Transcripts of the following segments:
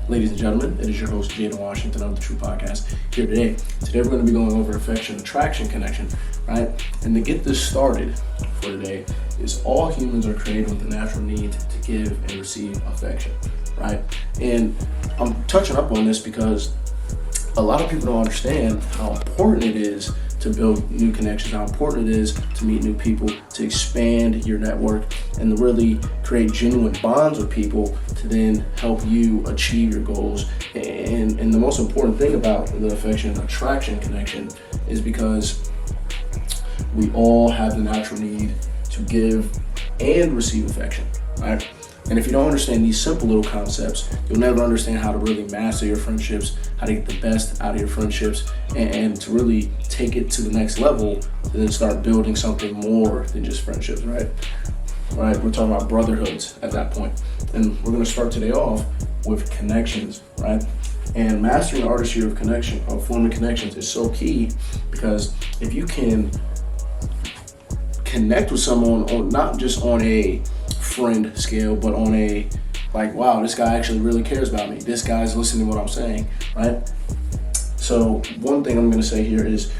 Ladies and gentlemen, it is your host, Jaden Washington of The True Podcast here today. Today we're going to be going over affection, attraction, connection, right? And to get this started for today is all humans are created with the natural need to give and receive affection, right? And I'm touching up on this because a lot of people don't understand how important it is to build new connections, how important it is to meet new people, to expand your network, and to really create genuine bonds with people to then help you achieve your goals. And the most important thing about the affection, attraction, connection is because we all have the natural need to give and receive affection, right? And if you don't understand these simple little concepts, you'll never understand how to really master your friendships, how to get the best out of your friendships, and to really take it to the next level, to then start building something more than just friendships, right? Right? We're talking about brotherhoods at that point. And we're going to start today off with connections, right? And mastering the artistry of connection, of forming connections, is so key, because if you can connect with someone on not just on a friend scale, but on a like, wow, this guy actually really cares about me. This guy's listening to what I'm saying, right? So one thing I'm going to say here is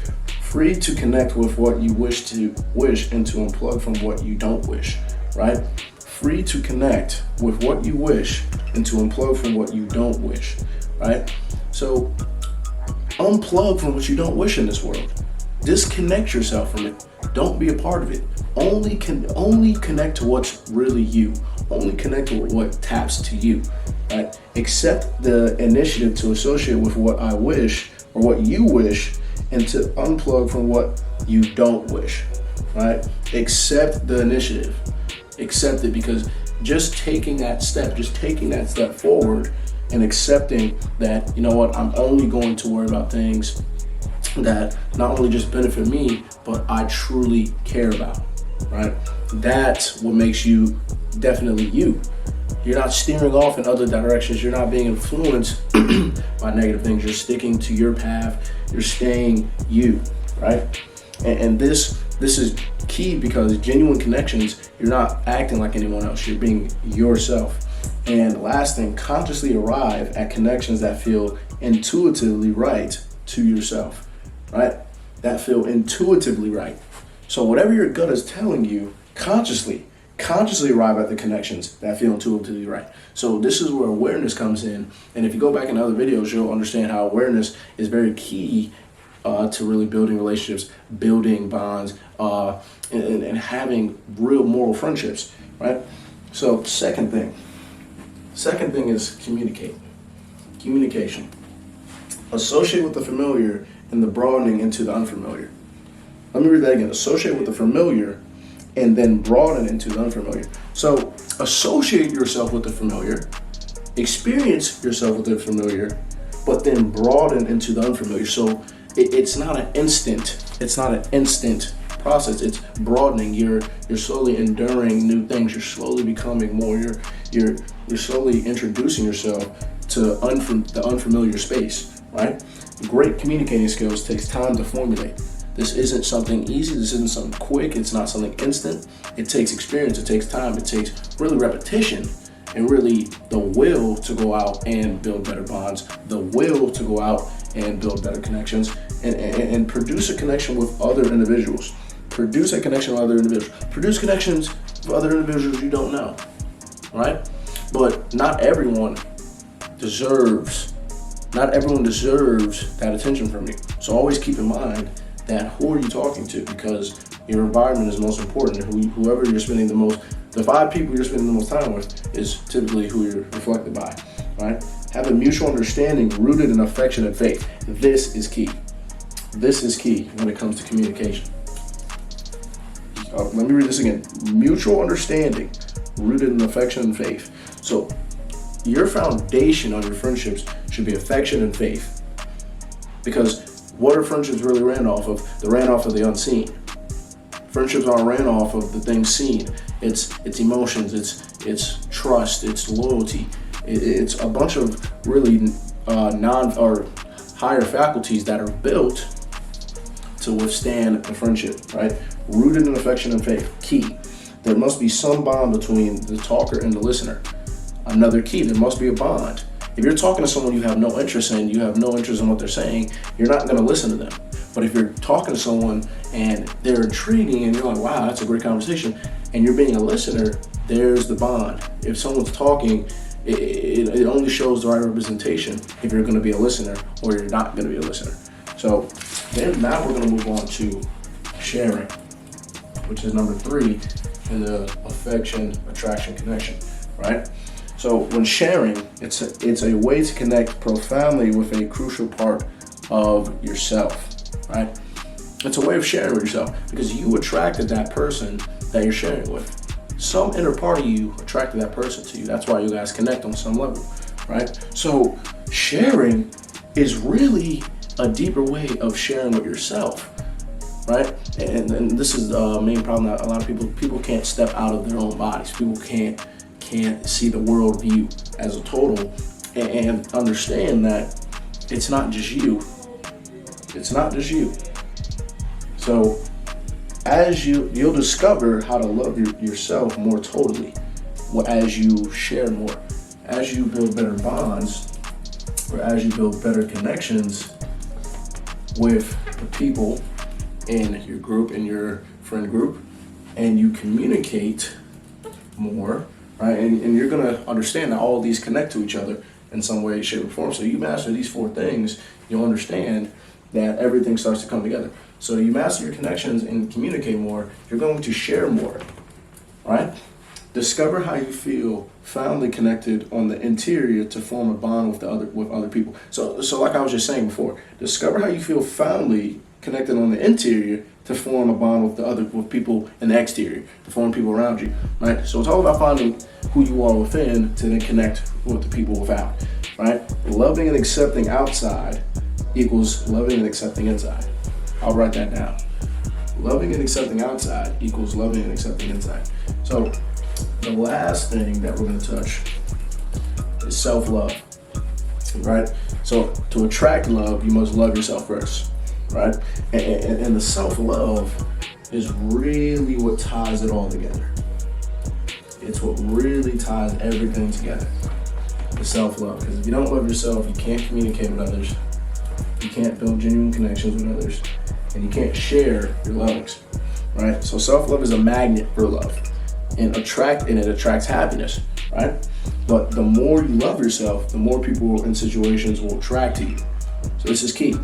free to connect with what you wish and to unplug from what you don't wish, right? Free to connect with what you wish and to unplug from what you don't wish, right? So unplug from what you don't wish in this world. Disconnect yourself from it. Don't be a part of it. Only connect to what's really you. Only connect to what taps to you, right? Accept the initiative to associate with what I wish or what you wish, and to unplug from what you don't wish, right? Accept the initiative. Accept it, because just taking that step forward and accepting that, you know what, I'm only going to worry about things that not only just benefit me, but I truly care about, right? That's what makes you definitely you. You're not steering off in other directions. You're not being influenced by negative things. You're sticking to your path. You're staying you, right? And this is key, because genuine connections, you're not acting like anyone else. You're being yourself. And last thing, consciously arrive at connections that feel intuitively right to yourself, right? That feel intuitively right. So whatever your gut is telling you, consciously arrive at the connections that feel intuitively right. So this is where awareness comes in. And if you go back in other videos, you'll understand how awareness is very key to really building relationships, building bonds, and having real moral friendships, right? So second thing is communication. Associate with the familiar and the broadening into the unfamiliar. Let me read that again. Associate with the familiar and then broaden into the unfamiliar. So associate yourself with the familiar, experience yourself with the familiar, but then broaden into the unfamiliar. So it's not an instant process. It's broadening. You're slowly enduring new things. You're slowly becoming more. You're slowly introducing yourself to the unfamiliar space, right? Great communicating skills takes time to formulate. This isn't something easy. This isn't something quick. It's not something instant. It takes experience. It takes time. It takes really repetition, and really the will to go out and build better bonds, the will to go out and build better connections, and produce a connection with other individuals. Produce connections with other individuals you don't know, right? But not everyone deserves that attention from you. So always keep in mind that who are you talking to, because your environment is most important. Whoever you're spending the 5 people you're spending the most time with is typically who you're reflected by, right? Have a mutual understanding rooted in affection and faith. This is key. This is key when it comes to communication. Let me read this again. Mutual understanding rooted in affection and faith. So your foundation on your friendships should be affection and faith, because what are friendships really ran off of? They're ran off of the unseen. Friendships aren't ran off of the things seen. It's emotions, it's trust, it's loyalty. It's a bunch of really higher faculties that are built to withstand a friendship, right? Rooted in affection and faith. Key. There must be some bond between the talker and the listener. Another key, there must be a bond. If you're talking to someone you have no interest in, you have no interest in what they're saying, you're not going to listen to them. But if you're talking to someone and they're intriguing and you're like, wow, that's a great conversation, and you're being a listener, there's the bond. If someone's talking, it only shows the right representation if you're going to be a listener or you're not going to be a listener. So then now we're going to move on to sharing, which is number 3 in the affection, attraction, connection, right? So when sharing, it's a way to connect profoundly with a crucial part of yourself, right? It's a way of sharing with yourself because you attracted that person that you're sharing with. Some inner part of you attracted that person to you. That's why you guys connect on some level, right? So sharing is really a deeper way of sharing with yourself, right? And this is the main problem that a lot of people can't step out of their own bodies. People can't see the world view as a total and understand that it's not just you. It's not just you. So as you'll discover how to love yourself more totally as you share more, as you build better bonds, or as you build better connections with the people in your group, in your friend group, and you communicate more, right? And you're gonna understand that all of these connect to each other in some way, shape, or form. So you master these 4 things, you'll understand that everything starts to come together. So you master your connections and communicate more, you're going to share more, right? Discover how you feel profoundly connected on the interior to form a bond with other people. So like I was just saying before, discover how you feel profoundly connected on the interior to form a bond with people in the exterior, to form people around you, right? So it's all about finding who you are within to then connect with the people without, right? Loving and accepting outside equals loving and accepting inside. I'll write that down. Loving and accepting outside equals loving and accepting inside. So the last thing that we're going to touch is self-love, right? So to attract love, you must love yourself first, right? And the self-love is really what ties it all together. It's what really ties everything together, the self-love. Because if you don't love yourself, you can't communicate with others, you can't build genuine connections with others, and you can't share your lovings, right? So self-love is a magnet for love, and it attracts happiness, right? But the more you love yourself, the more people and situations will attract to you. So this is key.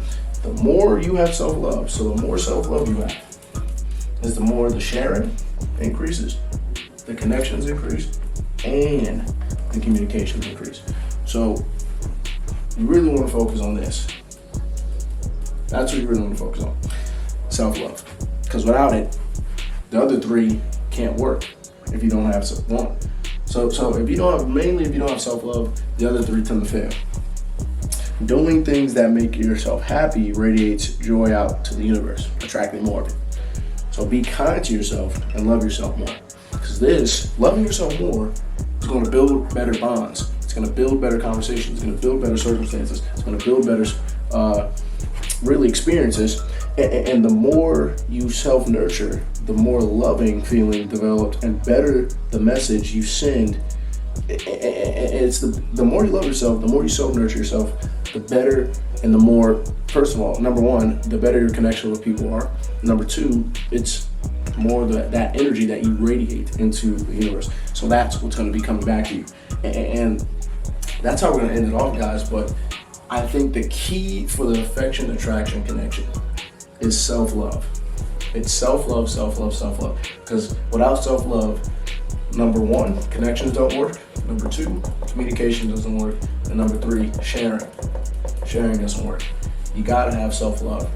The more you have self-love, so the more self-love you have, is the more the sharing increases, the connections increase, and the communications increase. So you really want to focus on this. That's what you really want to focus on, self-love. Because without it, the other 3 can't work if you don't have one. So if you don't have self-love, the other 3 tend to fail. Doing things that make yourself happy radiates joy out to the universe, attracting more of it. So be kind to yourself and love yourself more. Because loving yourself more, is going to build better bonds. It's going to build better conversations. It's going to build better circumstances. It's going to build better really experiences. And the more you self-nurture, the more loving feeling developed and better the message you send. It's the more you love yourself, the more you self-nurture yourself, the better and the more, first of all, number 1, the better your connection with people are. Number 2, it's more that energy that you radiate into the universe. So that's what's going to be coming back to you. And that's how we're going to end it off, guys. But I think the key for the affection, attraction, connection is self-love. It's self-love, self-love, self-love. Because without self-love, number 1, connections don't work. Number 2, communication doesn't work. And number 3, sharing doesn't work. You gotta have self-love.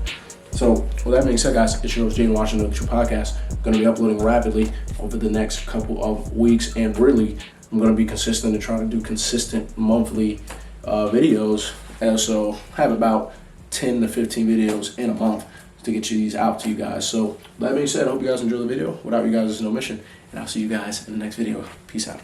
So with that being said, guys, it's your host, Jaden Washington, the True Podcast. I'm gonna be uploading rapidly over the next couple of weeks, and really, I'm gonna be consistent and try to do consistent monthly videos. And so have about 10 to 15 videos in a month to get these out to you guys. So with that being said, I hope you guys enjoy the video. Without you guys, there's no mission. And I'll see you guys in the next video. Peace out.